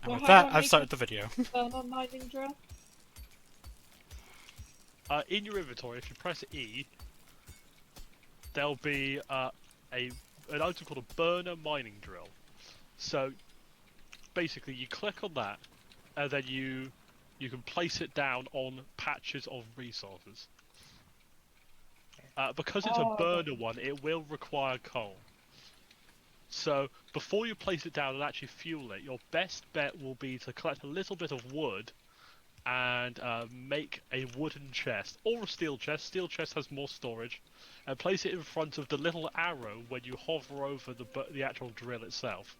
And Well, with how do that, I I've make started the video. burn on mining drill? In your inventory, if you press E, there'll be an item called a burner mining drill. So basically, you click on that, and then you can place it down on patches of resources. Because it's a burner one, it will require coal. So before you place it down and actually fuel it, your best bet will be to collect a little bit of wood and make a wooden chest or a steel chest. Steel chest has more storage, and place it in front of the little arrow when you hover over the actual drill itself.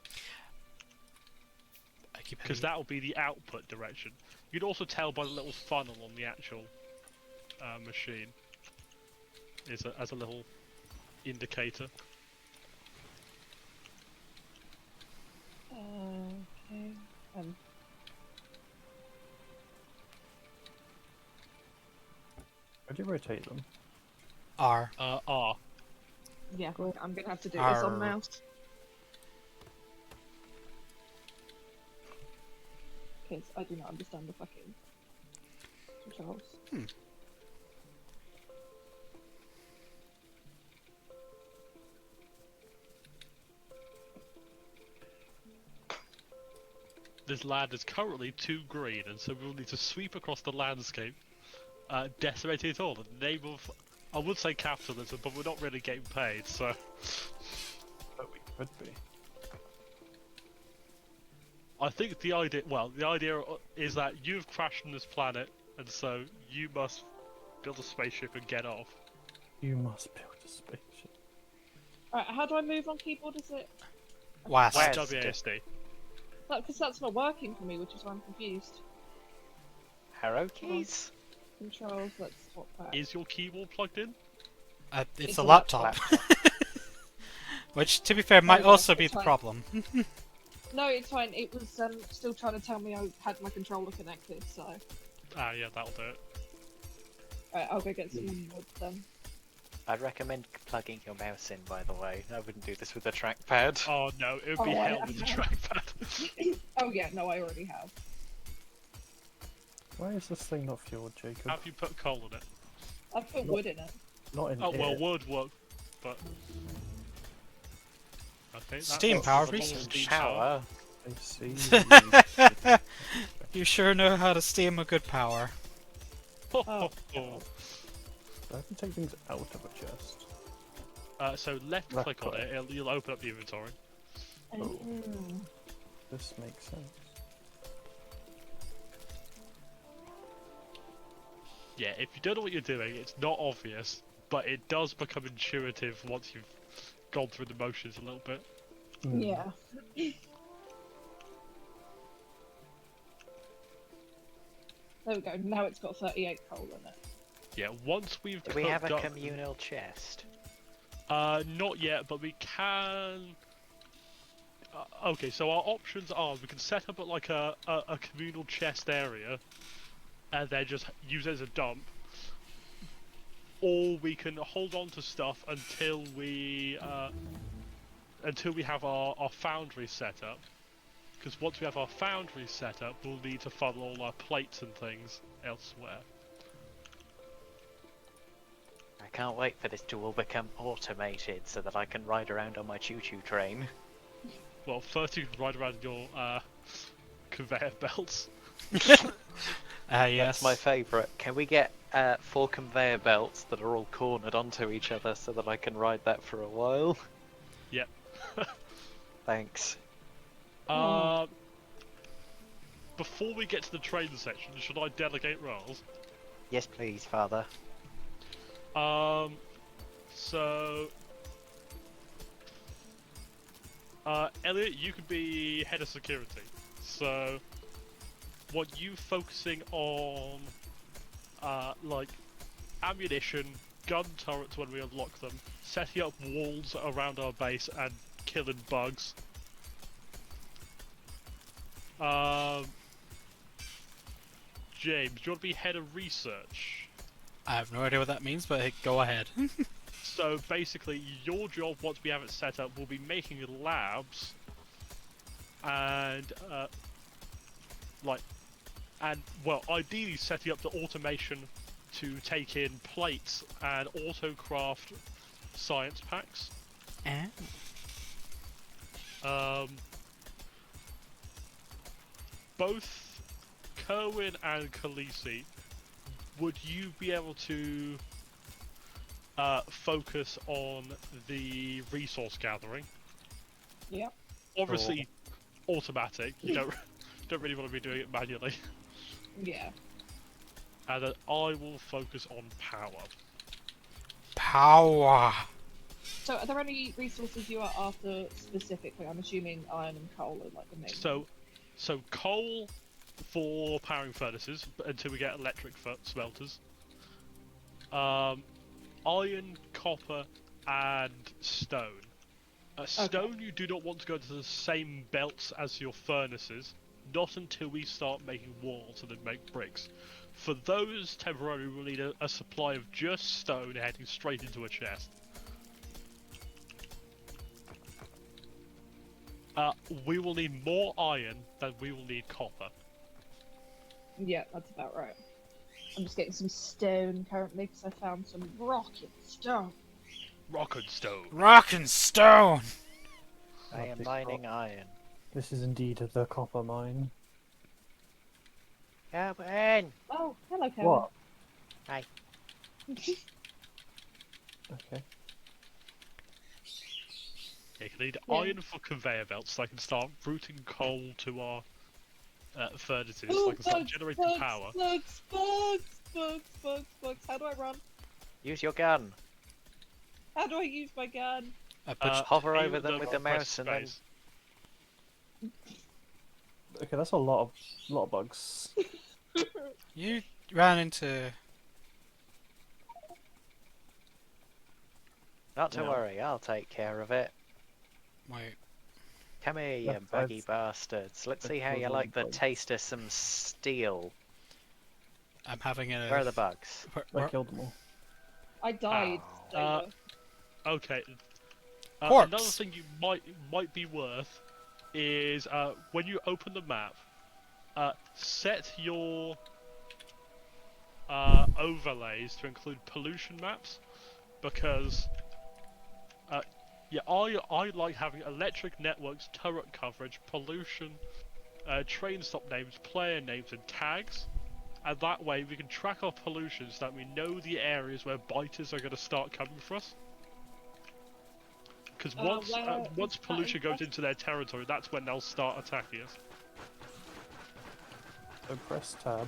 Because that will be the output direction. You can also tell by the little funnel on the actual machine as a little indicator. Okay. How do you rotate them? R. R. Yeah, I'm gonna have to do this Arr. on mouse. Because I do not understand the fucking controls. This land is currently too green, and so we'll need to sweep across the landscape, decimating it all in the name of, I would say capitalism, but we're not really getting paid, so... But we could be. I think the idea is that you've crashed on this planet, and so you must build a spaceship and get off. You must build a spaceship. Alright, how do I move on keyboard? Is it... WASD. WASD. Because that's not working for me, which is why I'm confused. Arrow keys? Controls, let's swap back. Is your keyboard plugged in? It's It's a a laptop. Which, to be fair, might no, also it's be the fine. problem. No, it's fine. It was still trying to tell me I had my controller connected, so... Ah, yeah, that'll do it. Alright, I'll go get some wood then. I'd recommend plugging your mouse in, by the way. I wouldn't do this with a trackpad. Oh no, it would be Oh, I held with the have. trackpad. Oh yeah, no, I already have. Why is this thing not fueled, Jacob? Have you put coal in it? I've put wood in it. Not in Oh, here. well, wood work, but... Okay, Steam that's power, a little research. steam power. Power. I see. You sure know how to steam a good power. Oh. Do I have to take things out of a chest? So left click on click. it, you'll open up the inventory. Oh. This makes sense. Yeah, if you don't know what you're doing, it's not obvious, but it does become intuitive once you've gone through the motions a little bit. Yeah. There we go, now it's got 38 coal in it. Yeah, once we've Do we have a cooked up- communal chest? Not yet, but we can... okay, so our options are we can set up like a communal chest area and then just use it as a dump, or we can hold on to stuff until we have our foundry set up. Because once we have our foundry set up, we'll need to funnel all our plates and things elsewhere. I can't wait for this to all become automated so that I can ride around on my choo-choo train. Well, first you can ride around your conveyor belts. Yes. That's my favourite. Can we get 4 conveyor belts that are all cornered onto each other so that I can ride that for a while? Yep. Thanks. Before we get to the train section, should I delegate roles? Yes, please, Father. So... Elliot, you could be head of security. So, what you focusing on, like, ammunition, gun turrets when we unlock them, setting up walls around our base, and killing bugs. James, do you want to be head of research? I have no idea what that means, but hey, go ahead. So basically, your job, once we have it set up, will be making labs and like, and well, ideally setting up the automation to take in plates and auto-craft science packs. And Both Kerwin and Khaleesi, would you be able to focus on the resource gathering? Yep. Obviously, automatic. You don't really want to be doing it manually. Yeah. And then I will focus on power. power. So, are there any resources you are after specifically? I'm assuming iron and coal are like the main. So coal for powering furnaces until we get electric smelters. Iron, copper, and stone. Stone, you do not want to go to the same belts as your furnaces, not until we start making walls and then make bricks. For those, temporarily, we'll need a supply of just stone heading straight into a chest. We will need more iron than we will need copper. Yeah, that's about right. I'm just getting some stone currently because I found some rocket stone. Rock and stone. Rock and stone. I am mining iron. This is indeed the copper mine. Kerwin! Oh, hello, Kevin. What? Hi. Okay. Yeah, you need Yeah. iron for conveyor belts so I can start routing coal to our furnaces Ooh, so I can start bugs, generating bugs, power. Bugs. How do I run? Use your gun. How do I use my gun? I put Hover aim over at them with the press mouse and then... space. Okay, that's a lot of bugs. you ran into. Not to No. worry, I'll take care of it. Wait. Come here, you That's- buggy that's- bastards. Let's see how that's you all like the bugs. taste of some steel. I'm having a. Where are the bugs? Where- I killed them all. I died. Uh, Okay. Corpse. Another thing you might be worth is when you open the map, set your overlays to include pollution maps, because yeah, I like having electric networks, turret coverage, pollution, train stop names, player names, and tags. And that way we can track our pollution so that we know the areas where biters are going to start coming for us. Because once where is pollution that goes into their territory, that's when they'll start attacking us. So press tab,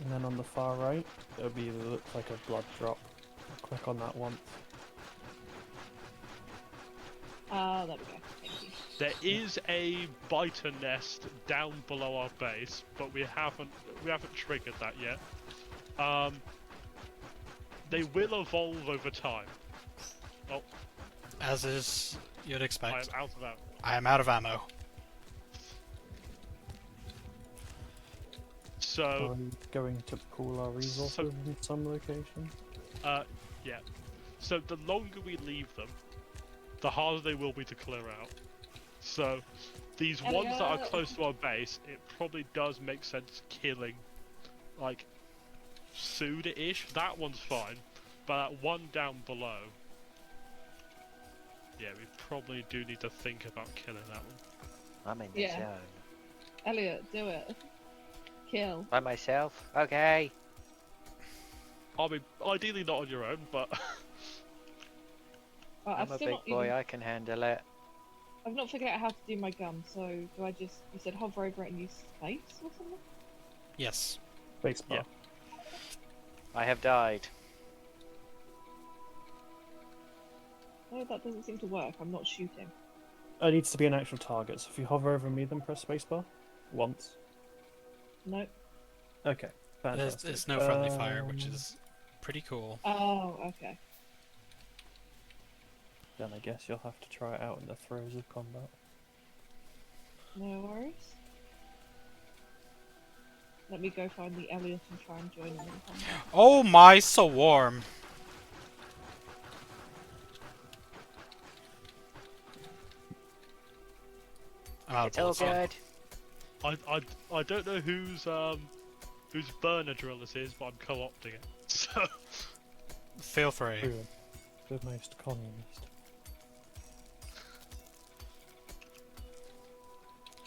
and then on the far right, it'll be looks like a blood drop. Click on that once. There we go. Thank you. There is a biter nest down below our base, but we haven't triggered that yet. They will evolve over time. Oh, As is you'd I expect. am out of ammo. I am out of ammo. So, Are we going to pool our resources in some location? yeah. So the longer we leave them, the harder they will be to clear out. So, these ones that are close to our base, it probably does make sense killing, like, soon-ish. That one's fine, but that one down below, yeah, we probably do need to think about killing that one. I'm in the Yeah. zone. Elliot, do it. Kill. By myself? Okay. I mean, ideally not on your own, but Oh, I'm a big boy, I can handle it. I've not figured out how to do my gun, so do I just... You said hover over it and use space or something? Yes. Spacebar. Yeah. I have died. No, that doesn't seem to work. I'm not shooting. It needs to be an actual target, so if you hover over me, then press spacebar. Once. Nope. Okay, There's, fantastic. there's no friendly fire, which is pretty cool. Oh, okay. Then I guess you'll have to try it out in the throes of combat. No worries. Let me go find the Elliot and try and join him in combat. Oh my, so warm. I'm out It's of all bullets again. good. I don't know whose burner drill this is, but I'm co-opting it. So Feel free. Ruin. The most communist.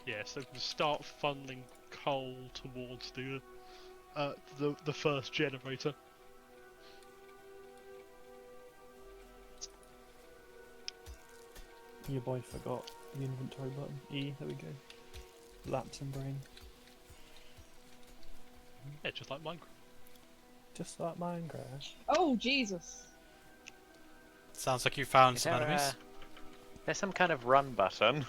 yeah, so we can start funneling coal towards the first generator. Your boy forgot the inventory button. E, there we go. Lapsing brain. Yeah, just like Minecraft. Just like Minecraft. Oh, Jesus. Sounds like you found Is some there, enemies. there's some kind of run button.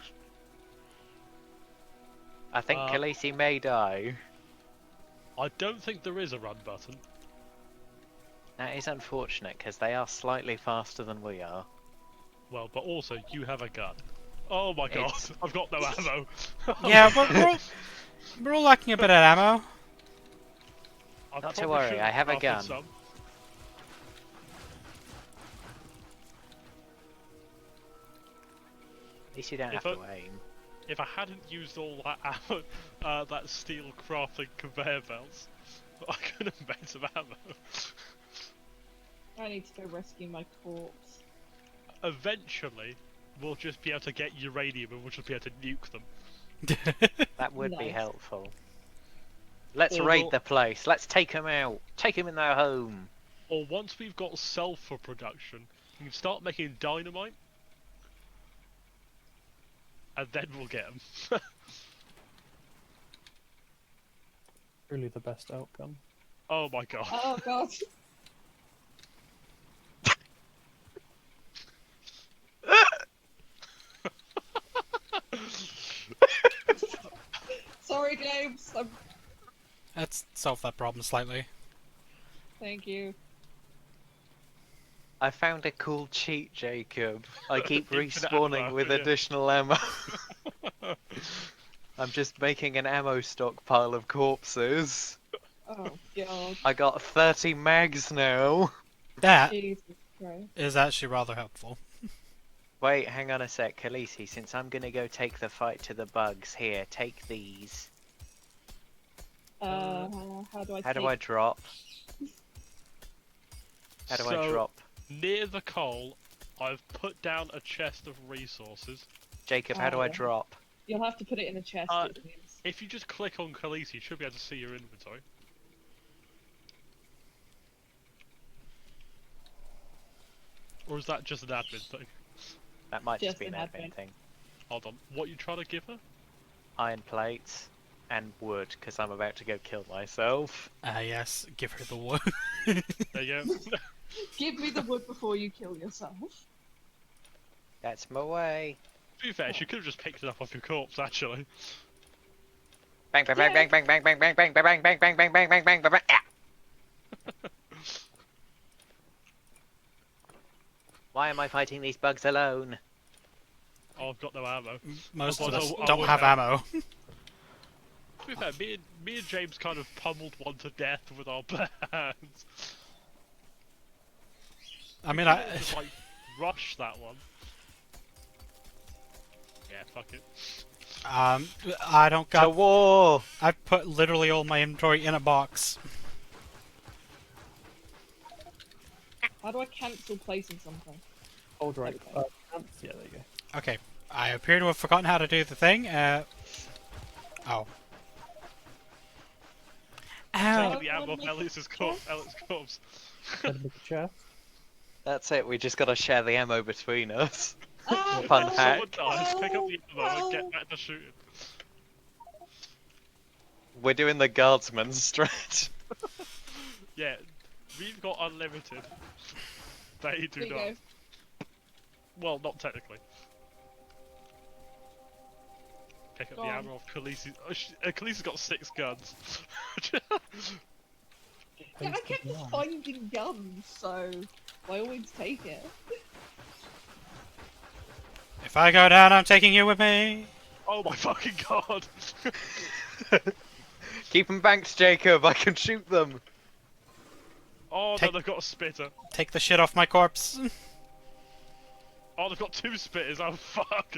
I think Khaleesi may die. I don't think there is a run button. That is unfortunate because they are slightly faster than we are. Well, but also you have a gun. Oh my god, It's- I've got no ammo. Yeah, we're all lacking a bit of ammo. I Not to probably worry, should I have a crafted gun. some. At least you don't If have to aim. If I hadn't used all that ammo, that steel crafting conveyor belts, I could have made some ammo. I need to go rescue my corpse. Eventually, we'll just be able to get uranium and we'll just be able to nuke them. That would be Nice. helpful. Let's Or raid we'll- the place. Let's take them out. Take them in their home. Or once we've got sulfur production, we can start making dynamite. And then we'll get them. Really the best outcome. Oh my god. Oh, God. Sorry, James. Let's solve that problem slightly. Thank you. I found a cool cheat, Jacob. I keep Infinite respawning ammo, with yeah. additional ammo. I'm just making an ammo stockpile of corpses. Oh, God. I got 30 mags now. That Jesus Christ. is actually rather helpful. Wait, hang on a sec, Khaleesi, since I'm gonna go take the fight to the bugs, here, take these. How do I How do take- I drop? How do I So- drop? Near the coal, I've put down a chest of resources. Jacob, how do I Oh. drop? You'll have to put it in a chest, Uh, it means. If you just click on Khaleesi, you should be able to see your inventory. Or is that just an admin thing? That might just Just be an an admin admin. thing. Hold on, what you trying to give her? Iron plates and wood, because I'm about to go kill myself. Yes, give her the wood. There you go. Give me the wood before you kill yourself. That's my way. To be fair, she could have just picked it up off your corpse, actually. Bang bang bang bang bang bang bang bang bang bang bang bang bang bang bang bang bang bang. Why am I fighting these bugs alone? Oh, I've got no ammo. Most Oh, of us no, don't oh, have no. ammo. To be fair, me and James kind of pummeled one to death with our bare hands. I mean, Just like rush that one. Yeah, fuck it. I don't To got. war! I've put literally all my inventory in a box. How do I cancel placing something? Hold right. Okay. Yeah, there you go. Okay, I appear to have forgotten how to do the thing. Oh. Ow! Taking the ammo off Elliot's corpse. Gotta make a chest. That's it, we just gotta share the ammo between us. Ah, Fun If hack. someone dies, pick up the ammo and no. get back to shooting. We're doing the guardsman strat. Yeah, we've got unlimited. They do There you not. go. Well, not technically. Pick up Go the on. ammo of Khaleesi. Oh, Khaleesi's got 6 guns. Yeah, I Wasted kept yarn. finding guns, so I always take it. If I go down, I'm taking you with me. Oh my fucking god! Keep them banked, Jacob, I can shoot them. Oh Take- no, they've got a spitter. Take the shit off my corpse. Oh, they've got 2 spitters. Oh fuck!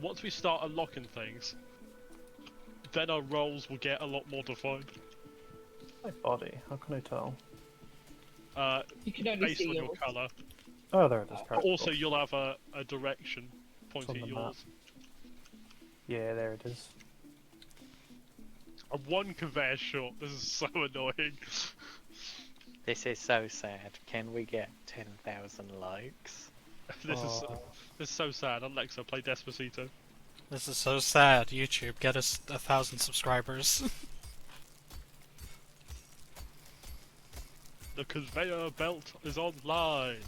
once we start unlocking things, then our roles will get a lot more defined. My body. How can I tell? You can only Based see on your yours. colour. Oh, there it is. But Correct. also, you'll have a direction pointing on at the map. yours. Yeah, there it is. I'm one conveyor short. This is so annoying. This is so sad. Can we get 10,000 likes? This Oh. is so sad. Alexa, play Despacito. This is so sad. YouTube, get us 1,000 subscribers. The conveyor belt is online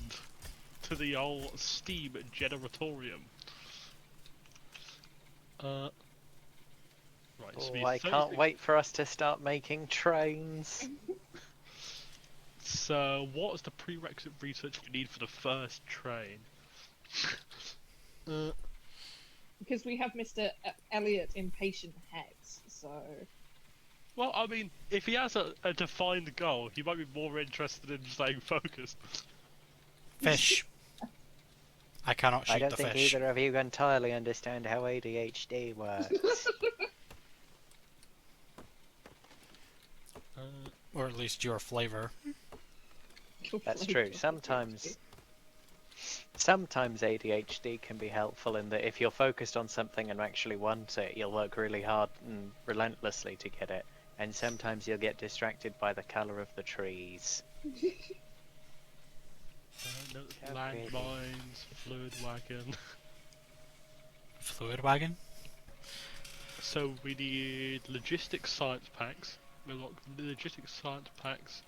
to the old steam generatorium. Right, so Oh, I can't wait for us to start making trains. So, what is the prerequisite research you need for the first train? Because we have Mr. Elliot Impatient Hex, so... Well, I mean, if he has a defined goal, he might be more interested in staying focused. Fish. I cannot shoot I don't the think fish. either of you entirely understand how ADHD works. Or at least your flavor. That's true. Sometimes ADHD can be helpful in that if you're focused on something and actually want it, you'll work really hard and relentlessly to get it. And sometimes you'll get distracted by the colour of the trees. No, landmines, fluid wagon. Fluid wagon? So we need logistics science packs. We've got logistics science packs.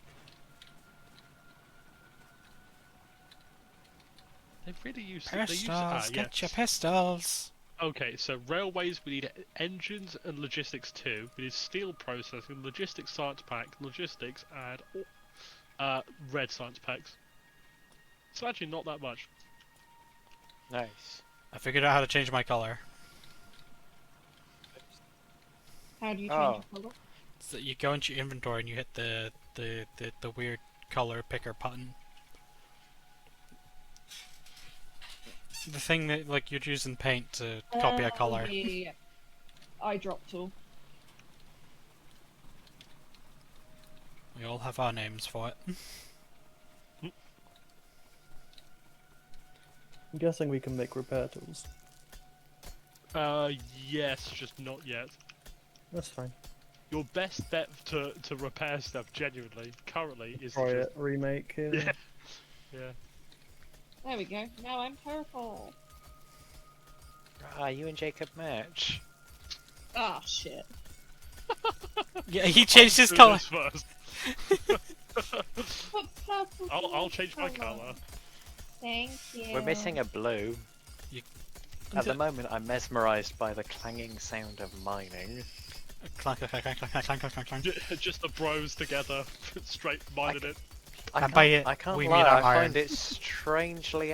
They've really used it. Pistols, get your pistols! Okay, so railways, we need engines and logistics too. We need steel processing, logistics science pack, logistics, and red science packs. It's actually not that much. Nice. I figured out how to change my color. How do you Oh. change your colour? So you go into your inventory and you hit the weird color picker button. The thing that like you'd use in paint to copy a color. Yeah. Eyedrop tool. We all have our names for it. I'm guessing we can make repair tools. Yes, just not yet. That's fine. Your best bet to repair stuff genuinely, currently, is Try to it. Remake. Yeah. Yeah. There we go. Now I'm purple. Ah, you and Jacob match. Ah, shit. Yeah, he changed his Do color. this first. But purple I'll change my colour. Thank you. We're missing a blue. You- At the moment, I'm mesmerised by the clanging sound of mining. Clank, clank, clank, clank, clank, clank, clank, clank. Just the bros together, straight minded it. And by it, I can't we lie, mean our I iron. find it strangely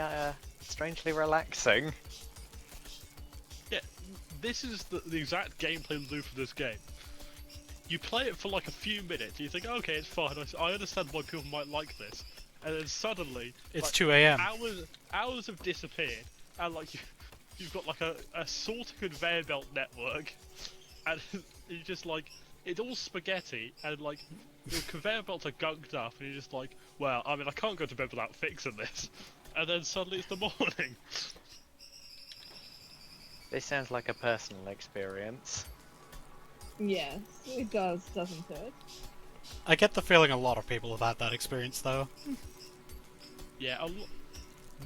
relaxing. Yeah, this is the exact gameplay loop of this game. You play it for like a few minutes, and you think, okay, it's fine. I understand why people might like this, and then suddenly It's like, 2 AM. hours have disappeared, and like you've got like a sort of conveyor belt network, and you just like it's all spaghetti, and like your conveyor belts are gunked up, and you're just like, well, I mean, I can't go to bed without fixing this, and then suddenly it's the morning. This sounds like a personal experience. Yes, it does, doesn't it? I get the feeling a lot of people have had that experience though. Yeah,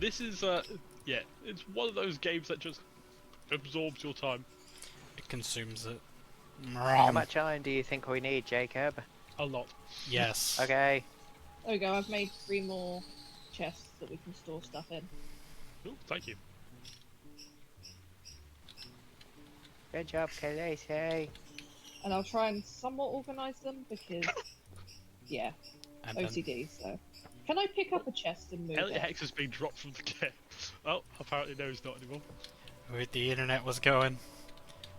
this is yeah, it's one of those games that just absorbs your time It consumes it. How much iron do you think we need, Jacob? a lot. Yes. Okay. There we go, I've made 3 more chests that we can store stuff in. Ooh, thank you. Good job, Khaleesi. And I'll try and somewhat organise them because, yeah, And then, OCD, so. Can I pick up a chest and move Elliot it? Hex has been dropped from the game. Oh, apparently no, he's not anymore. where the internet was going.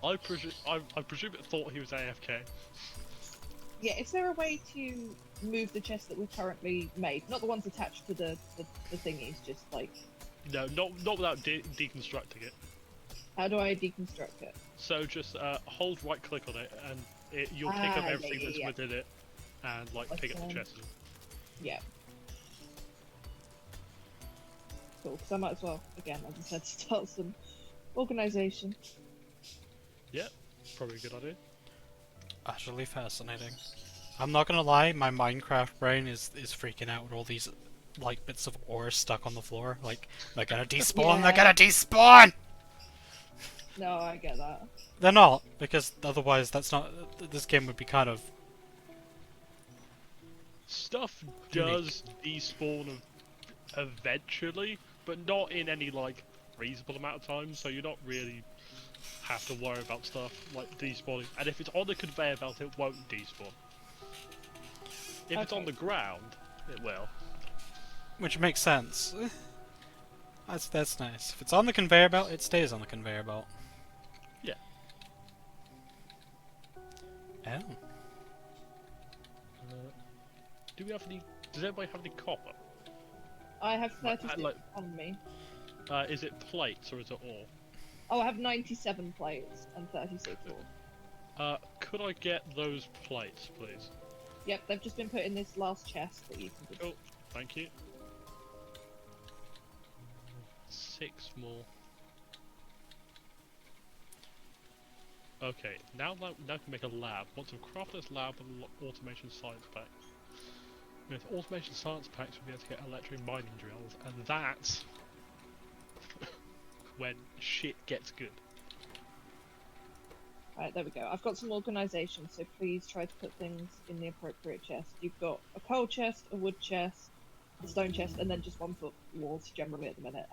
I presume it thought he was AFK. Yeah, is there a way to move the chest that we've currently made? Not the ones attached to the thingies, just like... No, not without deconstructing it. How do I deconstruct it? So just hold right click on it, and you'll pick up Ah, everything yeah, that's yeah. within it, and like pick up the chest. Yeah. Cool, because I might as well, again, as I said, start some organisation. Yeah, probably a good idea. Utterly fascinating. I'm not gonna lie, my Minecraft brain is freaking out with all these like bits of ore stuck on the floor. Like they're gonna despawn. They're Yeah. gonna despawn. No, I get that. They're not, because otherwise that's not. This game would be kind of. Stuff Unique. does despawn eventually, but not in any like reasonable amount of time. So you're not really have to worry about stuff like despawning. And if it's on the conveyor belt, it won't despawn. If it's on Okay. the ground, it will. Which makes sense. That's nice. If it's on the conveyor belt, it stays on the conveyor belt. Yeah. Oh. Do we have any? Does anybody have any copper? I have Like, 36 like- on me. Is it plates or is it ore? Oh, I have 97 plates and 36 ore. Could I get those plates, please? Yep, they've just been put in this last chest that you can just... Oh, thank you. 6 more. Okay, now we can make a lab. Want to craft this lab with an automation science pack. With automation science packs, we'll be able to get electric mining drills, and that's when shit gets good. Right, there we go. I've got some organisation, so please try to put things in the appropriate chest. You've got a coal chest, a wood chest, a stone chest, and then just 1 foot walls generally at the minute.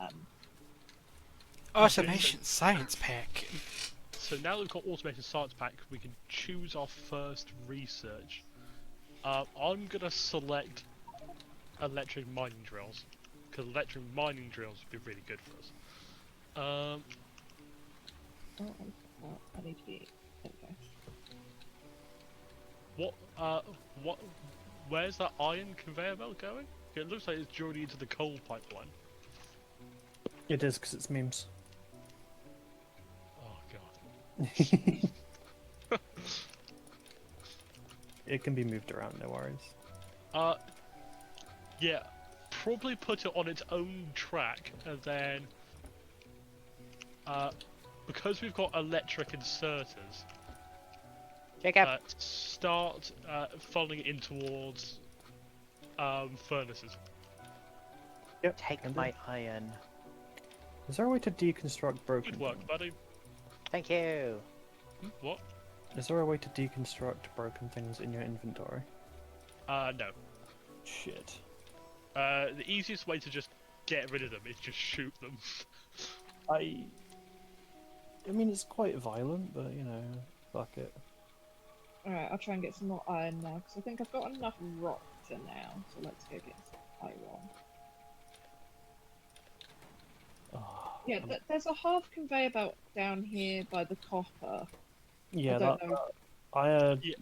Automation science pack. So now that we've got automation science pack, we can choose our first research. I'm gonna select electric mining drills, because electric mining drills would be really good for us. Oh, I need to be... Okay. Where's that iron conveyor belt going? It looks like it's joining into the coal pipeline. It is, because it's memes. Oh god. It can be moved around, no worries. Yeah, probably put it on its own track, and then, because we've got electric inserters, Jacob, start funneling it in towards furnaces. Yep. take can do. my iron. Is there a way to deconstruct broken Good work, things? buddy. Thank you. What? Is there a way to deconstruct broken things in your inventory? No. Shit. The easiest way to just get rid of them is just shoot them. I mean, it's quite violent, but you know, fuck it. Alright, I'll try and get some more iron now, because I think I've got enough rock for now, so let's go get some iron. Oh, Yeah, there's a half conveyor belt down here by the copper. yeah, I don't know. Yeah.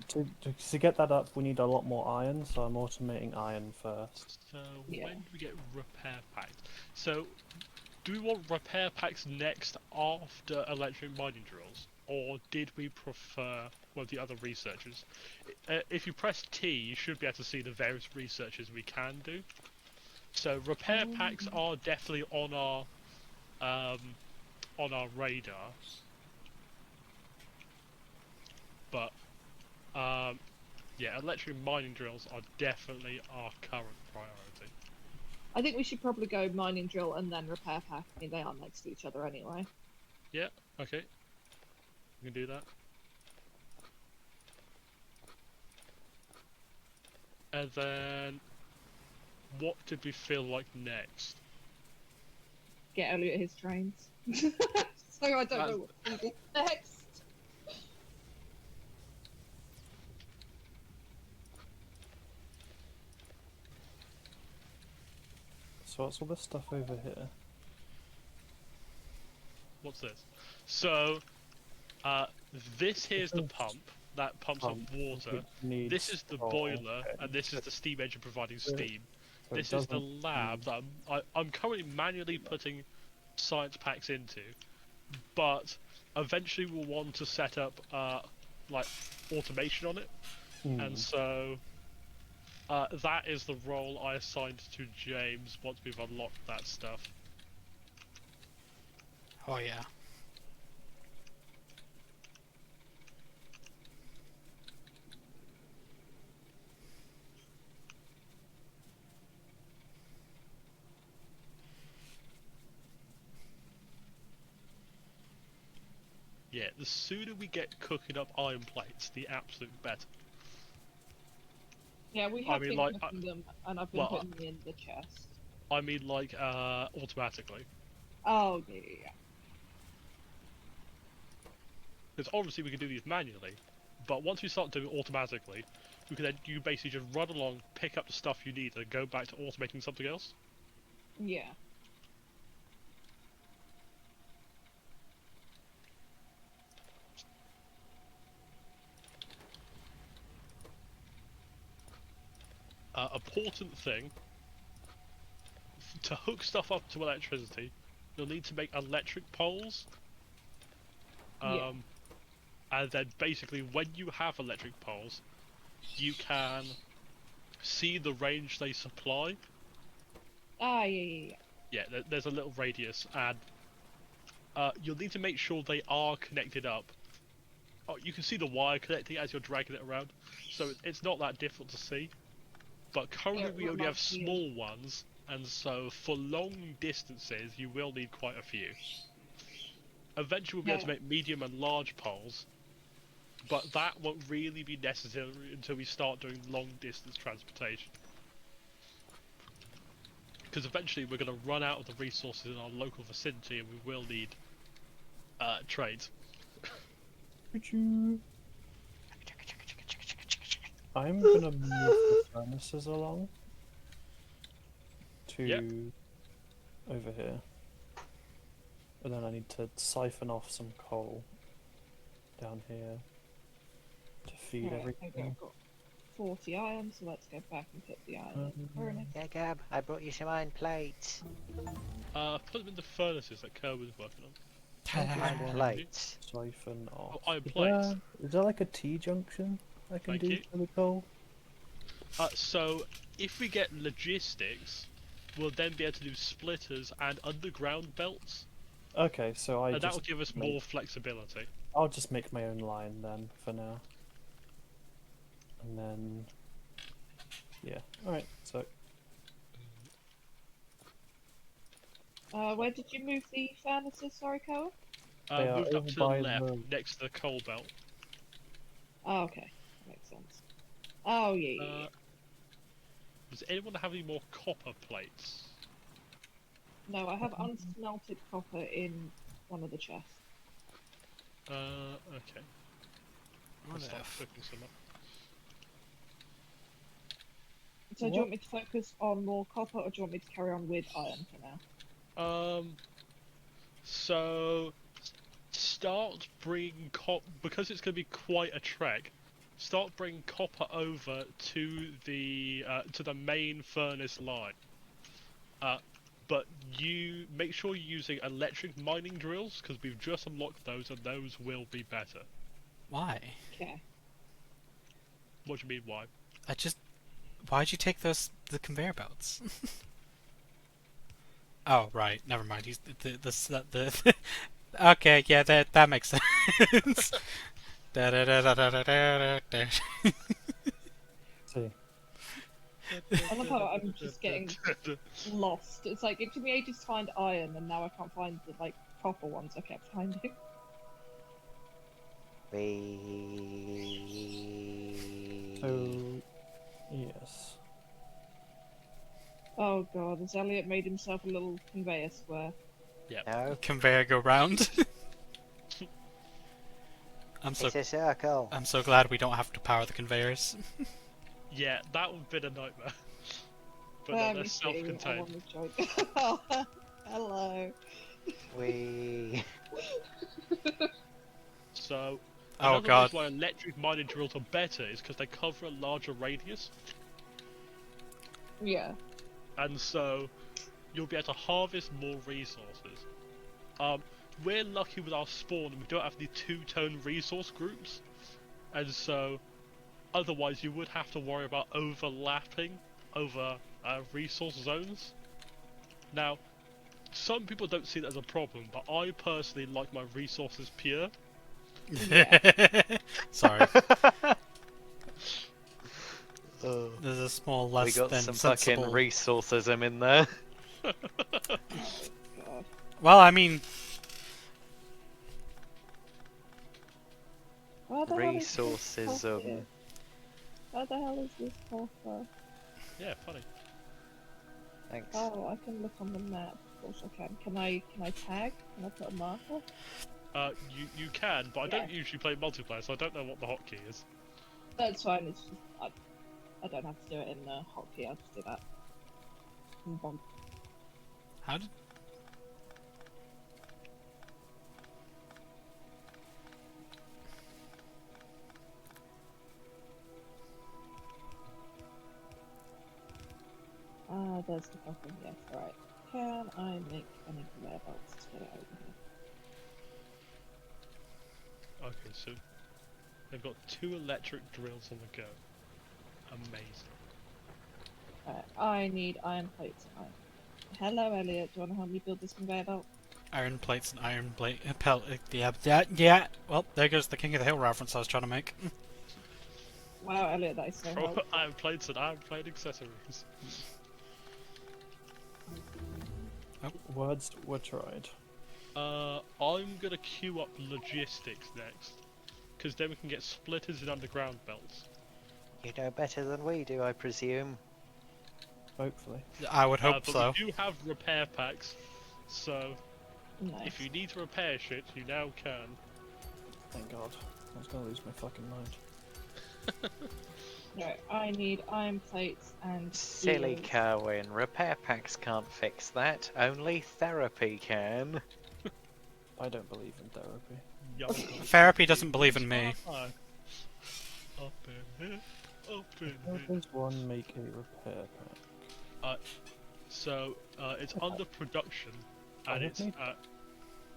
To get that up, we need a lot more iron, so I'm automating iron first. So Yeah. when do we get repair packs? So do we want repair packs next after electric mining drills, or did we prefer the other researchers? If you press T, you should be able to see the various researches we can do. So repair packs are definitely on our radar, but yeah, electric mining drills are definitely our current priority. I think we should probably go mining drill and then repair pack. I mean, they are next to each other anyway. Yeah, okay. We can do that. And then, what did we feel like next? Get Elliot his trains. So I don't know what to do next. So what's all this stuff over here? What's this? So, this here's the pump that pumps up water. This is the boiler, and this is the steam engine providing steam. So This it is the doesn't- lab that I'm currently manually putting science packs into. but eventually we'll want to set up like automation on it, and so that is the role I assigned to James once we've unlocked that stuff. Oh yeah. Yeah, the sooner we get cooking up iron plates, the absolute better. Yeah, we I have mean, been like, cooking them, and I've been well, putting them in the chest. I mean, like, automatically. Oh, yeah, yeah, yeah. Because obviously we can do these manually, but once we start doing it automatically, we can then you basically just run along, pick up the stuff you need, and go back to automating something else. Yeah. Important thing, to hook stuff up to electricity, you'll need to make electric poles. Yeah. And then basically when you have electric poles, you can see the range they supply. Ah, yeah, yeah, yeah. Yeah, there's a little radius, and you'll need to make sure they are connected up. Oh, you can see the wire connecting as you're dragging it around, so it's not that difficult to see. But currently It we only have reminds me of- small ones, and so for long distances you will need quite a few. Eventually we'll be able to Yeah. make medium and large poles, but that won't really be necessary until we start doing long distance transportation. Because eventually we're going to run out of the resources in our local vicinity and we will need trades. I'm gonna move the furnaces along to Yep. over here. And then I need to siphon off some coal down here to feed Right, everything. I've got 40 iron, so let's go back and put the iron in the furnace. Yeah, Gab, I brought you some iron plates. Put them in the furnaces that Kerwin's working on. Iron One plates. Siphon off. Oh, iron Is plates. there like a T junction I can Thank do you. for the coal? So if we get logistics, we'll then be able to do splitters and underground belts, Okay, so and that will give us more flexibility. I'll just make my own line then for now. And then yeah. Alright, so Where did you move the furnaces, sorry, Koa? They are Moved up over to the by left, the- next to the coal belt. Oh, okay. That makes sense. Oh, yeah, yeah, yeah. Does anyone have any more copper plates? No, I have unsmelted copper in one of the chests. Okay. I'll What start if? cooking some up. So do you want me to focus on more copper, or do you want me to carry on with iron for now? So start bringing because it's going to be quite a trek. Start bringing copper over to the main furnace line. But you make sure you're using electric mining drills because we've just unlocked those, and those will be better. Why? Okay. What do you mean? Why? Why'd you take the conveyor belts? Oh right, never mind. He's the Okay, yeah, that makes sense. Da da da da da da da. see. I love how I'm just getting lost. It's like, it took me ages to find iron, and now I can't find the, like, copper ones I kept finding. So yes. Oh god, has Elliot made himself a little conveyor square? No, Conveyor go round. it's a circle. I'm so glad we don't have to power the conveyors. Yeah, that would have been a nightmare. But no, Let they're me see, I self-contained. want to join. Oh, hello. We. So, Oh another god. reason why electric mining drills are better is because they cover a larger radius, Yeah. and so you'll be able to harvest more resources. we're lucky with our spawn and we don't have the two-tone resource groups, and so otherwise you would have to worry about overlapping over resource zones. Now, some people don't see that as a problem, but I personally like my resources pure. Sorry. Oh, There's a small we less got than some sensible. fucking resourcism in there. God. Well, I mean, Where the hell is this Resourcism. coffer? Where the hell is this coffer? Yeah, funny. Thanks. Oh, I can look on the map. Of course I can. Can I tag? Can I put a marker? You can, but I don't Yeah. usually play multiplayer, so I don't know what the hotkey is. That's fine. It's just I don't have to do it in the hotkey. I'll just do that. Bonk. how did? There's the coffer. Yes, right. Can I make any conveyor belts to get it over here? Okay, so they've got 2 electric drills on the go. Amazing. Alright, I need iron plates and iron. Hello, Elliot. Do you want to help me build this conveyor belt? Iron plates and iron plate pelt. Yeah. Well, there goes the King of the Hill reference I was trying to make. Wow, Elliot, that is so helpful. Iron plates and iron plate accessories. Words were tried. I'm gonna queue up logistics next, because then we can get splitters and underground belts. You know better than we do, I presume. Hopefully. I would hope but so. we do have repair packs, so Nice. if you need to repair shit, you now can. Thank God. I was gonna lose my fucking mind. Right, I need iron plates and Silly gears. Kerwin, repair packs can't fix that. Only therapy can. I don't believe in therapy. Young Therapy doesn't believe in me. Up in here, up in How here. does one make a repair pack? So it's under production, I and have it's made-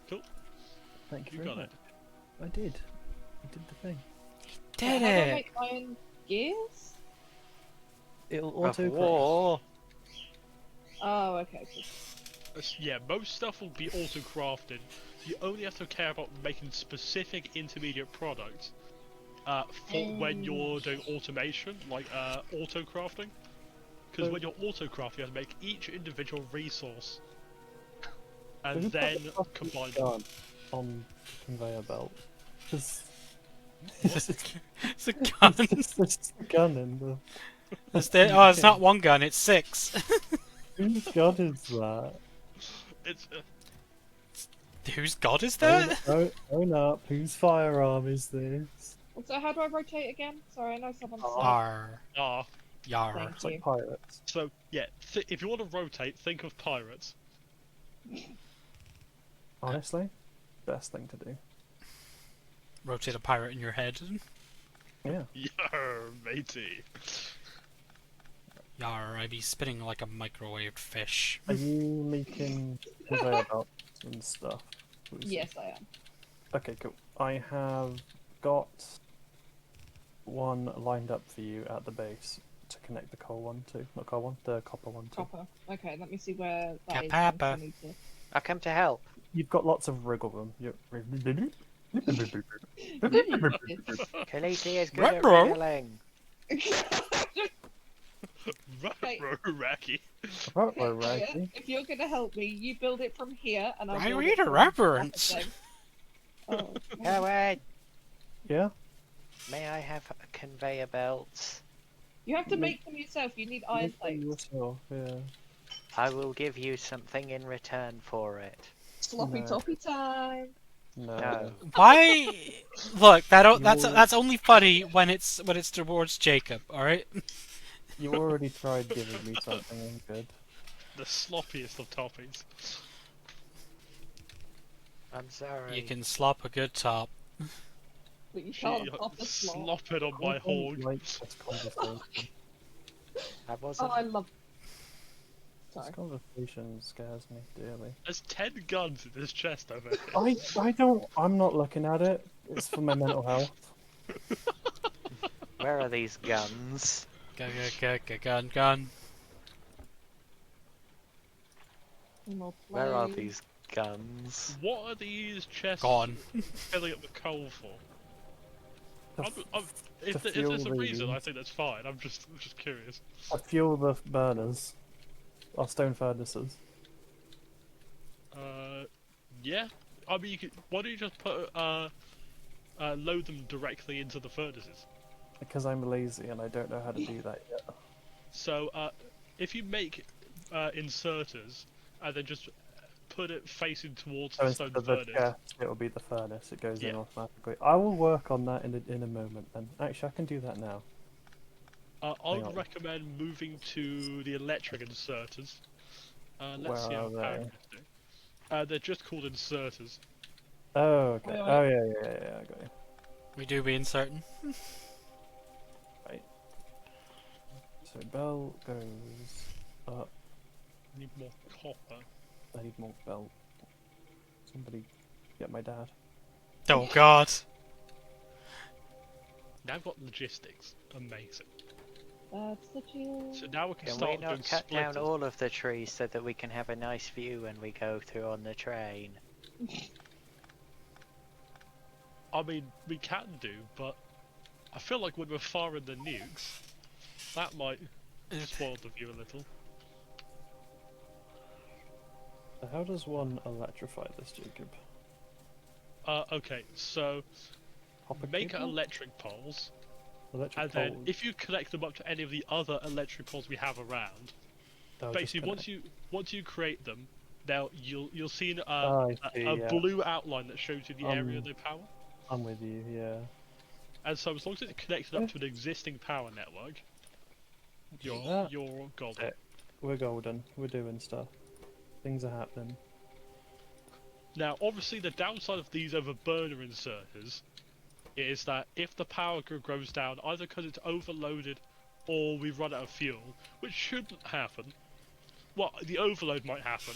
cool. Thank you You very got it. much. I did. I did the thing. Did How do I it? make iron gears? It'll Of auto war. Oh, okay. Cool. Yeah, most stuff will be auto-crafted. You only have to care about making specific intermediate products for when you're doing automation, like auto-crafting. Because when you're auto-crafting, you have to make each individual resource and Who put then the fucking combine them. gun on the conveyor belt? Because It's a gun. it's just a gun in the. Oh, it's not one gun, it's 6. Whose gun is that? It's Whose god is that? Own up. Whose firearm is this? So how do I rotate again? Sorry, I know someone said. Yar. ah. Yar. Thank It's like you. pirates. So yeah, if you want to rotate, think of pirates. Honestly, best thing to do. Rotate a pirate in your head. Yeah. Yar, matey. Yar, I be spinning like a microwaved fish. Are you making conveyor belts and stuff? Lucy? Yes, I am. Okay, cool. I have got one lined up for you at the base to connect the coal one to. Not coal one, the copper one to. Copper. Okay, let me see where that is. Kapapa. I need to- I'll come to help. You've got lots of wriggle room. Khaleesi is good at Ruh-roh. wriggling. Hey. Racky. Right. If you're gonna help me, you build it from here, and I'll I build read it a from reference. that thing. Oh, Kerwin, Yeah. may I have a conveyor belt? you have to make them yourself. You need iron plates. Yourself, yeah. I will give you something in return for it. Sloppy No. toppy time. No. Why? Look, that's You're- only funny when it's towards Jacob. All right. You already tried giving me something. I'm good. The sloppiest of toppings. I'm sorry. You can slop a good top. But you can't Gee, pop a slot. slop it on my I don't hog. like this conversation. I wasn't. Oh, I love. Sorry. This conversation scares me dearly. There's 10 guns in this chest over here. I'm not looking at it. It's for my mental health. Where are these guns? Gun. More Where are play. these guns? What are these chests Gone. filling up with coal for? If fuel there's a reason, the- I think that's fine. I'm just curious. I fuel the burners. Our stone furnaces. Yeah. I mean, you could. Why don't you just put load them directly into the furnaces? Because I'm lazy and I don't know how to do that yet. So, if you make inserters and then just put it facing towards So the stone instead of the furnace. chest, it'll be the furnace. It goes in Yeah. automatically. I will work on that in a moment then. Actually, I can do that now. I Hang would on. recommend moving to the electric inserters. Let's Where see how are power they? is doing. They're just called inserters. Oh, okay. Wait, Oh, yeah, I got you. We do be inserting. Right. So bell goes up. Need more copper. I need more belt. Somebody get my dad. Oh god. Now I've got logistics. Amazing. That's the deal. So now we can Can we start doing not cut splitters. down all of the trees so that we can have a nice view when we go through on the train? I mean, we can do, but I feel like when we're firing the nukes, that might spoil the view a little. So how does one electrify this, Jacob? Okay, so Copper make cable? electric poles, Electric and then poles. if you connect them up to any of the other electric poles we have around, I'll just basically connect- once you create them, now you'll see I see, a yeah. blue outline that shows you the area they power. I'm with you, yeah. And so as long as it's connected up to an existing power network, that. you're golden. Sick. We're golden. We're doing stuff. Things are happening. Now, obviously, the downside of these over burner inserters is that if the power grid goes down, either because it's overloaded or we run out of fuel, which shouldn't happen. Well, the overload might happen,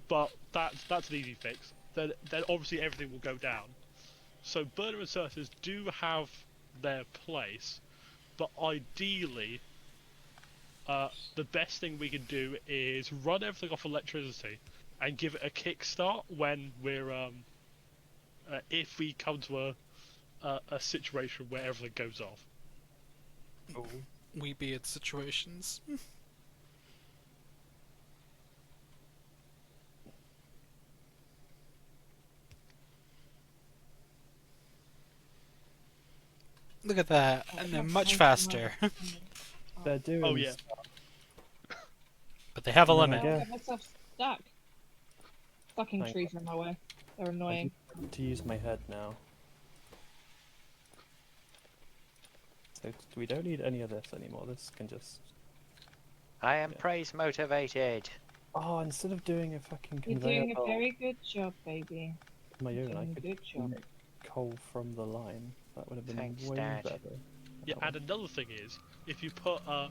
but that's an easy fix. Then obviously everything will go down. So burner inserters do have their place, but ideally, the best thing we can do is run everything off electricity and give it a kickstart when we're if we come to a situation where everything goes off. Oh, we be in situations. Look at that, and they're much faster. They're doing Oh, yeah. stuff. But they have a No, limit. I I'll guess. get myself stuck. Fucking Thank trees are in my way. They're I annoying. need to use my head now. So we don't need any of this anymore. This can just... I am Yeah. praise motivated. Oh, instead of doing a fucking You're conveyor doing a belt very good job, baby. on my own, I doing a could good job. make coal from the line. That would have been Thanks, way Dad. better. Yeah, and another thing is, if you put an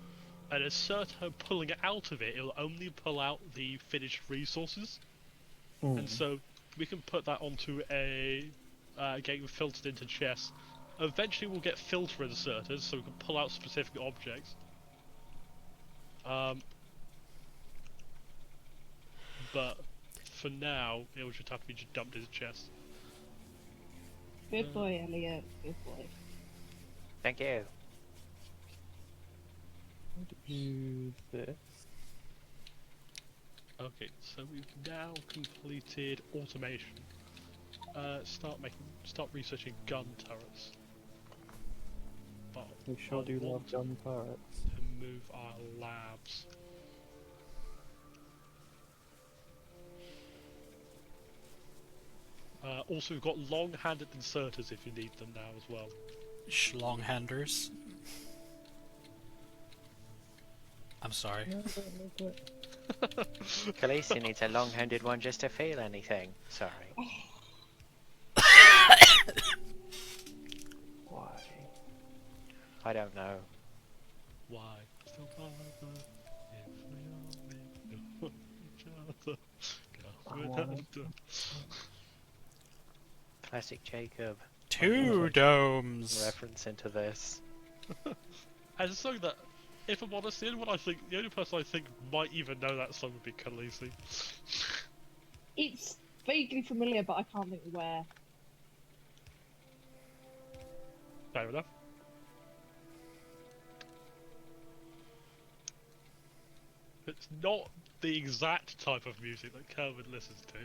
inserter pulling it out of it, it'll only pull out the finished resources. Mm. And so we can put that onto a getting filtered into chests. Eventually we'll get filter inserters so we can pull out specific objects. But for now, it will just have to be just dumped into chests. Good boy, Elliot. Good boy. Thank you. Do this. Okay, so we've now completed automation. Start researching gun turrets. But We sure I do love want gun turrets. to move our labs. Also, we've got long-handed inserters if you need them now as well. Schlonghanders. I'm sorry. No, don't make it. Khaleesi needs a long-handed one just to feel anything. Sorry. Why? I don't know. Why? Still bother if we are Classic Jacob. Two domes. Reference into this. And it's something that, if I'm honest, the only person I think might even know that song would be Khaleesi. It's vaguely familiar, but I can't think where. Fair enough. It's not the exact type of music that Kelvin listens to.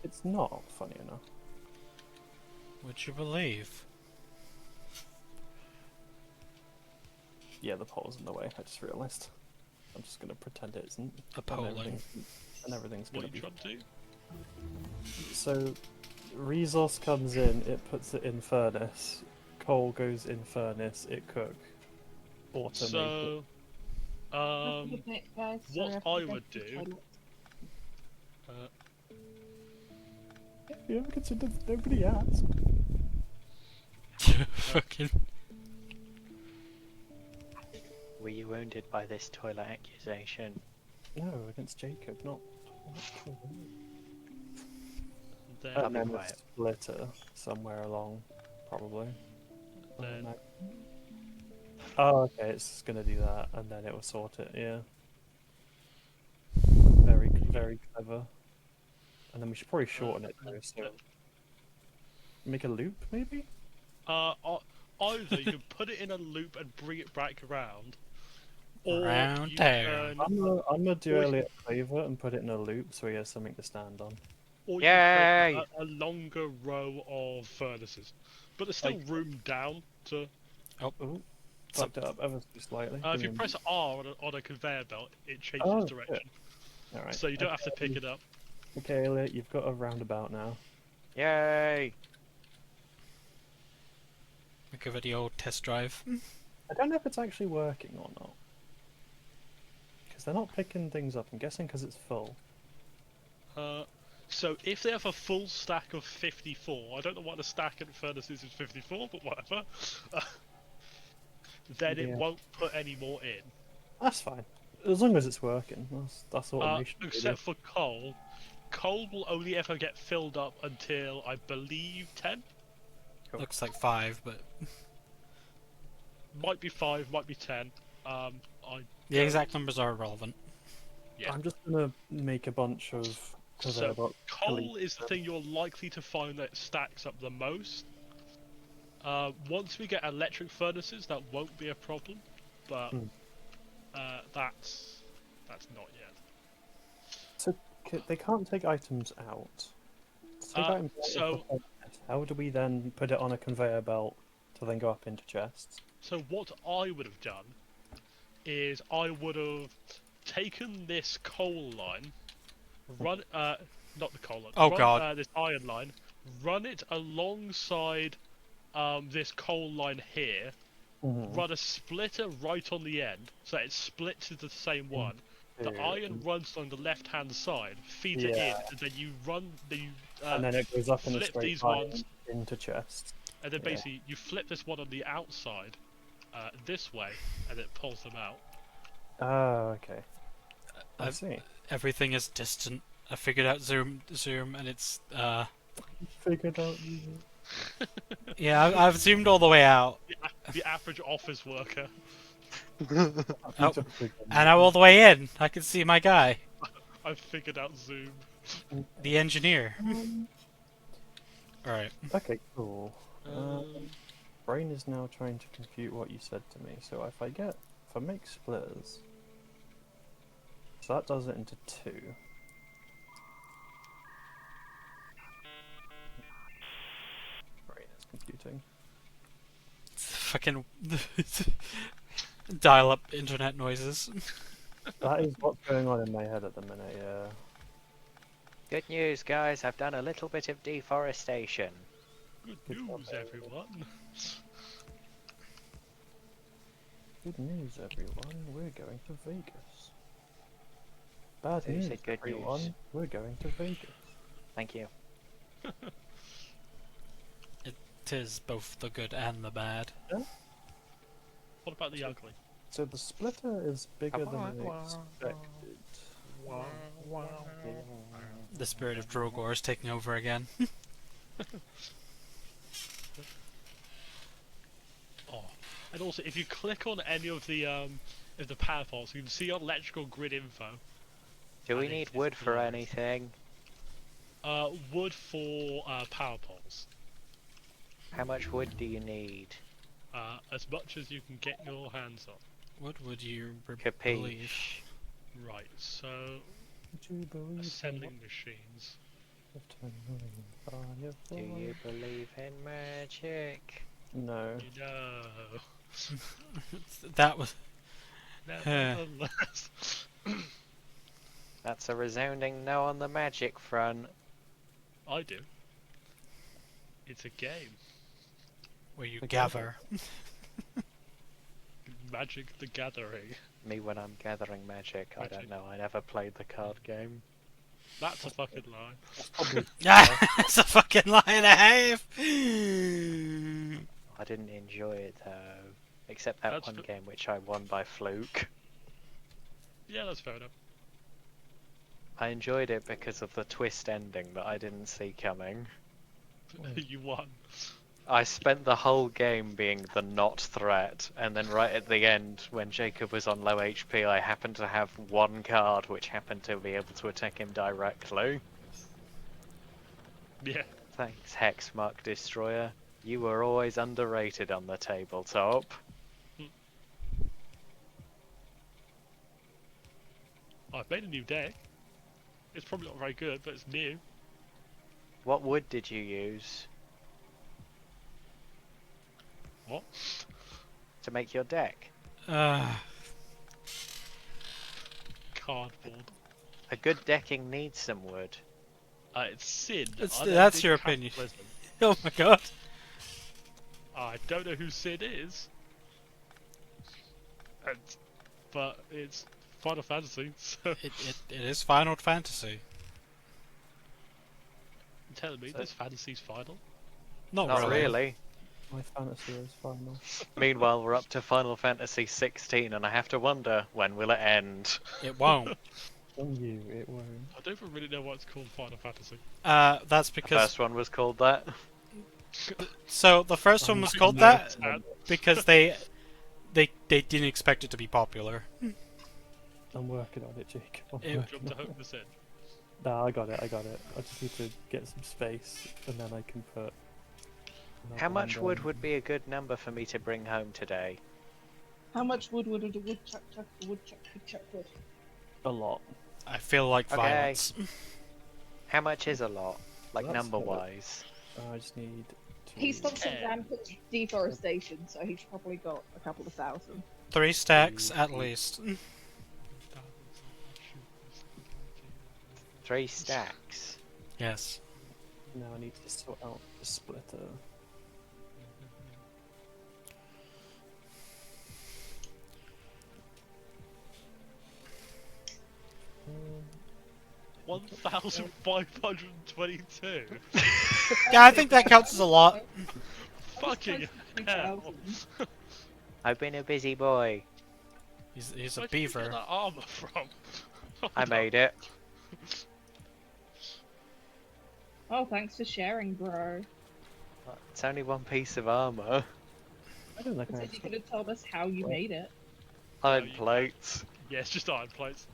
It's not, funny enough. Would you believe? Yeah, the pole's in the way, I just realised. I'm just gonna pretend it isn't. A polling. And everything's What gonna are you be... trying to do? So, resource comes in, it puts it in furnace. Coal goes in furnace, it cook. Automate it. So, Have a good night, guys. what Sorry, have to I go would to the do- toilet. Yeah, I consider nobody asked. Fucking. Were you wounded by this toilet accusation? No, against Jacob, not... then, I'll And be then a quiet. splitter somewhere along, probably. then Oh, okay, it's gonna do that, and then it will sort it, yeah. Very, very clever. And then we should probably shorten it though, so... Make a loop, maybe? either you can put it in a loop and bring it back around, or Round you town. can, I'm gonna do Or you- Elliot a favour and put it in a loop so he has something to stand on. or you Yay! can create a longer row of furnaces. But there's still Like- room down to. Ooh, fucked it up ever so slightly. If you Give me press R on a conveyor belt, it changes Oh, direction. a- Alright. So you don't have to pick it up. Okay, Elliot, you've got a roundabout now. Yay! We give it the old test drive. I don't know if it's actually working or not. Because they're not picking things up, I'm guessing because it's full. So if they have a full stack of 54, I don't know what the stack in furnaces is 54, but whatever. Then it Yeah. won't put any more in. That's fine. As long as it's working. That's automation. really. Except for coal. Coal will only ever get filled up until, I believe, 10? Cool. Looks like 5, but Might be 5, might be 10. the exact numbers are irrelevant. yeah. I'm just gonna make a bunch of conveyor So, belt coal delete is the them. thing you're likely to find that stacks up the most. Once we get electric furnaces, that won't be a problem, but Hmm. that's not yet. So they can't take items out. To take items out of so- the furnace, how do we then put it on a conveyor belt to then go up into chests? So what I would have done is I would have taken this coal line, not the coal line. Oh, run, God. This iron line, run it alongside this coal line here. Mhm. Run a splitter right on the end, so it splits into the same one. The Yeah. iron runs on the left-hand side, feeds it in, Yeah. and then you run. Then you And then it goes up in a flip straight these line ones. into chests. and then yeah. basically you flip this one on the outside this way, and it pulls them out. Oh, okay. I I've- see. Everything is distant. I figured out zoom, and it's Figured out. yeah. I've zoomed all the way out, The average office worker. Oh. and I'm all the way in. I can see my guy, I've figured out Zoom. the engineer. All right. Okay, cool. Um, Brain is now trying to compute what you said to me. So if I make splitters, so that does it into 2. Brain is computing. Fucking dial-up internet noises. That is what's going on in my head at the minute. Yeah. Good news, guys. I've done a little bit of deforestation. good Good job, news, David. everyone. Good news, everyone. We're going to Vegas. Bad Who news, said good everyone. news? We're going to Vegas. Thank you. Tis both the good and the bad. What about the ugly? So the splitter is bigger than we expected. The spirit of Drogor is taking over again. Oh, and also if you click on any of the power poles, you can see your electrical grid info. Do we And need it's wood for glorious. anything? Wood for power poles. How much wood do you need? As much as you can get your hands on. What would you believe? Capiche. Right, so Do you believe in assembling machines. Do you believe in magic? No. You know. That was. Nevertheless. That's a resounding no on the magic front. I do. It's a game. Where you Okay. gather. Magic the Gathering. Me when I'm gathering magic, I Magic. don't know, I never played the card game. That's a fucking lie. Yeah, it's a fucking lie and a half. I didn't enjoy it though. Except that That's one fa- game which I won by fluke. Yeah, that's fair enough. I enjoyed it because of the twist ending that I didn't see coming. You won. I spent the whole game being the not threat, and then right at the end, when Jacob was on low HP, I happened to have one card which happened to be able to attack him directly. Yeah. Thanks, Hexmark Destroyer. You were always underrated on the tabletop. I've made a new deck. It's probably not very good, but it's new. What wood did you use What? to make your deck? Cardboard. A good decking needs some wood. It's Sid. That's- I don't that's think your opinion. capitalism. Oh my god. I don't know who Sid is. But it's Final Fantasy, so It is Final Fantasy. you're telling me So- this fantasy's final? Not, Not really. really. My fantasy is final. Meanwhile, we're up to Final Fantasy 16, and I have to wonder, when will it end? It won't. On you, it won't. I don't even really know why it's called Final Fantasy. That's The because. first one was called that. So the first one was called that because they didn't expect it to be popular. I'm working on it, Jake. I'm It- working Jump to on it. hope this in. Nah, I got it. I just need to get some space, and then I can put. How another much one wood down. would be a good number for me to bring home today? How much wood would a woodchuck chuck a woodchuck could chuck with? A lot. I feel like Okay. violence. How much is a lot? Like That's number good. wise? I just need to. He's done some Yeah. rampant deforestation, so he's probably got a couple of thousand. 3 stacks at least. 3 stacks. Yes. Now I need to sort out the splitter. Um, 1,522. Yeah, I think that counts as a lot. Fucking hell. I've been a busy boy. He's a Where'd you get beaver. that armor from? I made it. Oh, thanks for sharing, bro. It's only one piece of armor. I don't think I Said have you could have told us how you made it. Iron you- plates. Yeah, it's just iron plates.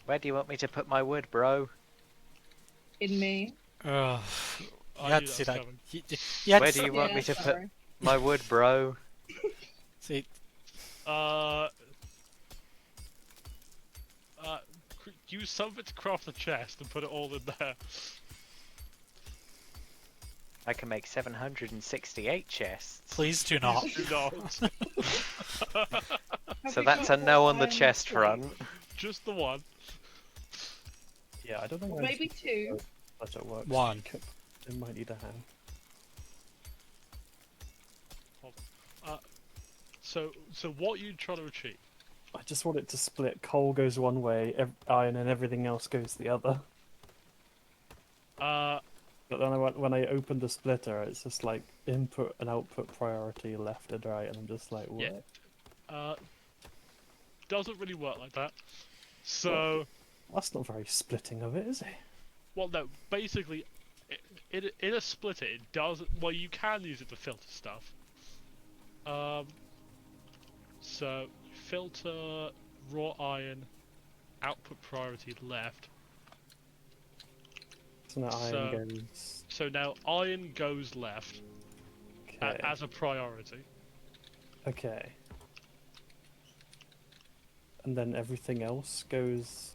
Where do you want me to put my wood, bro? In me. Ugh. I You had knew to see that that. was You had Where to do you want me to put sorry. my wood, bro? see. Use some of it to craft the chest and put it all in there. I can make 768 chests. Please do not. Do not. Have So we that's got a no more on the iron chest plate? front. Just the one. Yeah, I don't think Or I maybe two. Let it work. One. It might need a hand. So what are you trying to achieve? I just want it to split. Coal goes one way, iron and everything else goes the other. But then when I open the splitter, it's just like input and output priority left and right, and I'm just like, what? Yeah. Doesn't really work like that. So That's not very splitting of it, is it? Well, no, basically, in a splitter, it does. Well, you can use it to filter stuff. So filter raw iron, output priority left. So now iron So goes. so now iron goes left Okay. as a priority. Okay. And then everything else goes.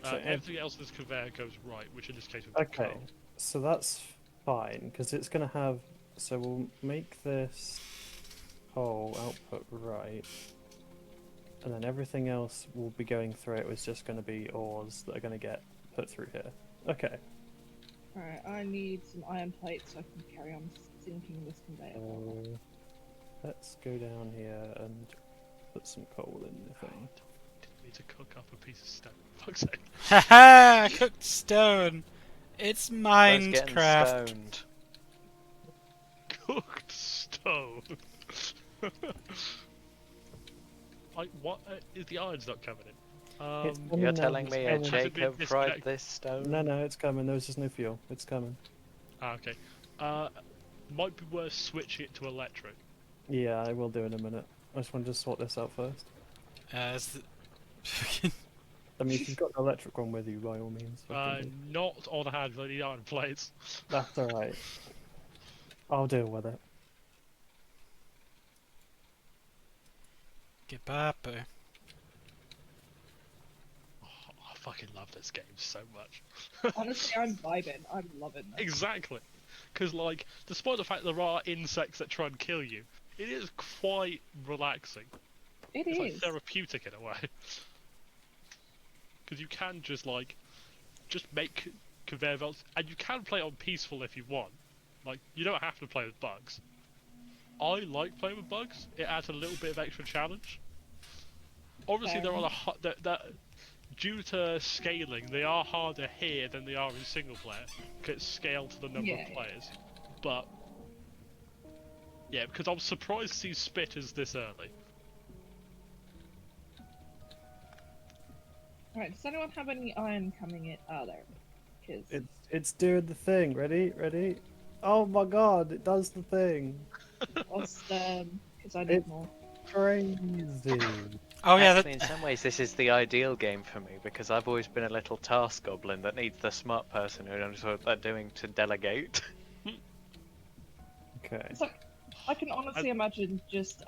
So Everything else in this conveyor goes right, which in this case would be okay. coal. So that's fine because it's gonna have. So we'll make this whole output right, and then everything else will be going through it. Was just going to be ores that are going to get put through here. Okay. Alright, I need some iron plates so I can carry on sinking this conveyor. So let's go down here and put some coal in the thing. Didn't need to cook up a piece of stone. Fuck's sake. Haha! Cooked stone! It's Where's getting Minecraft! stoned? Cooked stone. What is the iron's not coming in? It's coming You're now, telling it's me coming. Jacob Has it been fried disconnected? this stone? No, it's coming. There's just no fuel. It's coming. Okay. Might be worth switching it to electric. Yeah, I will do in a minute. I just wanted to sort this out first. Is the... I mean, if you've got an electric one with you, by all means. fucking do. Not on hand with the iron plates. That's alright. I'll deal with it. Get back, I fucking love this game so much. Honestly, I'm vibing. I'm loving this. Exactly. Because, like, despite the fact there are insects that try and kill you, it is quite relaxing. It It's like is. therapeutic in a way. Because you can just, like, just make conveyor belts, and you can play it on peaceful if you want. Like, you don't have to play with bugs. I like playing with bugs. It adds a little bit of extra challenge. Obviously, Fair they're on a enough. due to scaling, they are harder here than they are in single player. Because it's scaled to the number Yeah, of yeah. players. But yeah, because I was surprised to see spitters this early. Right, does anyone have any iron coming in? Oh, there. Because It's doing the thing. Ready? Oh my god, it does the thing. awesome. Because I need It- more. Crazy. Oh yeah, Actually, in some ways, this is the ideal game for me because I've always been a little task goblin that needs the smart person who knows what they're doing to delegate. Okay. It's like I can honestly imagine just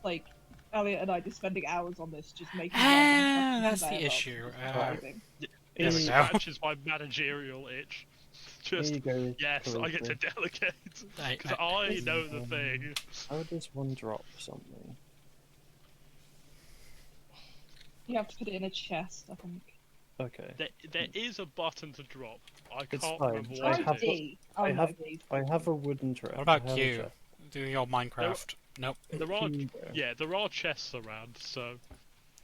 like Elliot and I just spending hours on this, just making. random that's fucking the conveyor belts issue. and just driving. This we Here go. scratches my managerial itch. Just you go. yes, I get to Khaleesi. delegate because I- I know the thing. How does one drop something? You have to put it in a chest, I think. Okay. There is a button to drop. I It's can't fine. remember I what have it is. D. Oh I no, have- D. I have a wooden tray. What about I have a you? chest. Doing your Minecraft? Nope. There are Here you go. yeah, there are chests around, so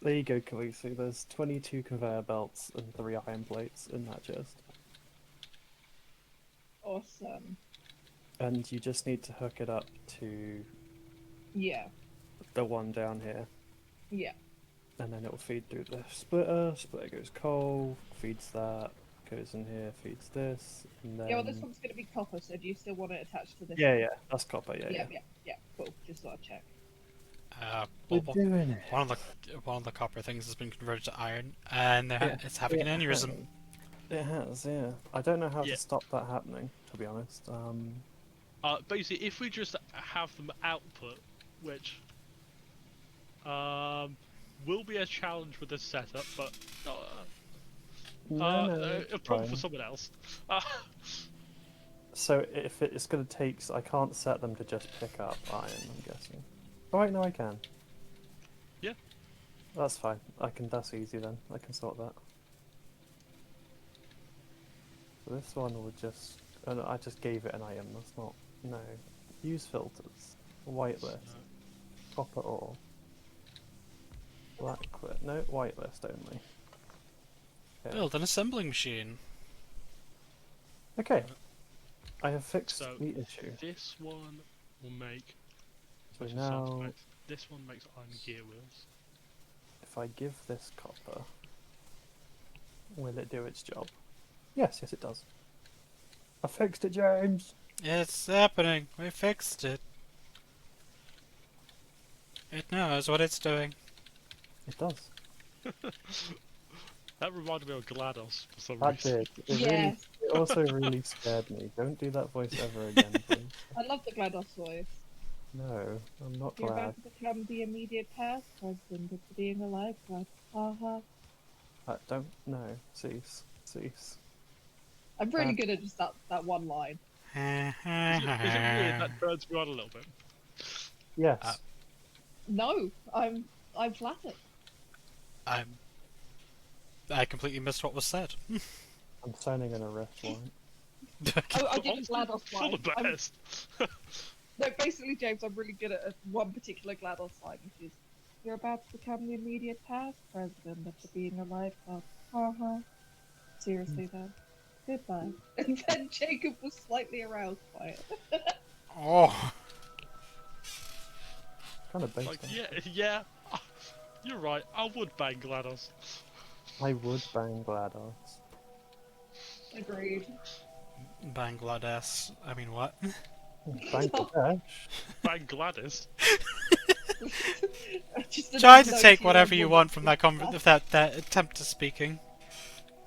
There you go, Khaleesi. There's 22 conveyor belts and 3 iron plates in that chest. Awesome. And you just need to hook it up to Yeah. the one down here. Yeah. And then it will feed through the splitter. Splitter goes coal, feeds that, goes in here, feeds this, and then... Yeah, well, this one's going to be copper, so do you still want it attached to this? Yeah, that's copper, Yeah, cool. Just thought I'd check. We're Well, doing it. one of the copper things has been converted to iron, and it's having an aneurysm. It has, yeah. I don't know how Yeah. to stop that happening, to be honest. basically if we just have them output, which will be a challenge with this setup, but a problem for fine. someone else. So if it's going to take... I can't set them to just pick up iron, I'm guessing. Oh wait, no I can. Yeah. That's fine. That's easy then. I can sort that. So this one will just... Oh, no, I just gave it an item, that's not... No. Use filters. Whitelist. Copper ore. Black quit. No, whitelist only. Okay. Build an assembling machine. Okay. I have fixed So, the issue. This one will make. So which is sounds now, nice. This one makes iron gear wheels. if I give this copper, Will it do its job? Yes, yes it does. I fixed it, James! It's happening. We fixed it. It knows what it's doing. It does. That reminded me of GLaDOS for some That reason. did. It Yes. it also really scared me. Don't do that voice ever again, please. I love the GLaDOS voice. No, I'm not You're glad. about to become the immediate past husband of being alive, but haha. Don't, no, cease, cease. I'm really good at just that one line. Is it weird that turns you on a little bit? Yes, No, I'm flattered. I completely missed what was said. I'm signing an arrest warrant. I did a GLaDOS For line. the best. No, basically, James, I'm really good at one particular GLaDOS line, which is, "You're about to become the immediate past president after being alive, but haha." Seriously, though. Goodbye. And then Jacob was slightly aroused by it. Oh, Kind of based Like, on. yeah. You're right. I would bang GLaDOS. I would bang GLaDOS. Agreed. Bangladesh. I mean, what? Bangladesh? Bang Gladys. Just Try another to take 90-year-old whatever you woman want from that with that attempt to speaking.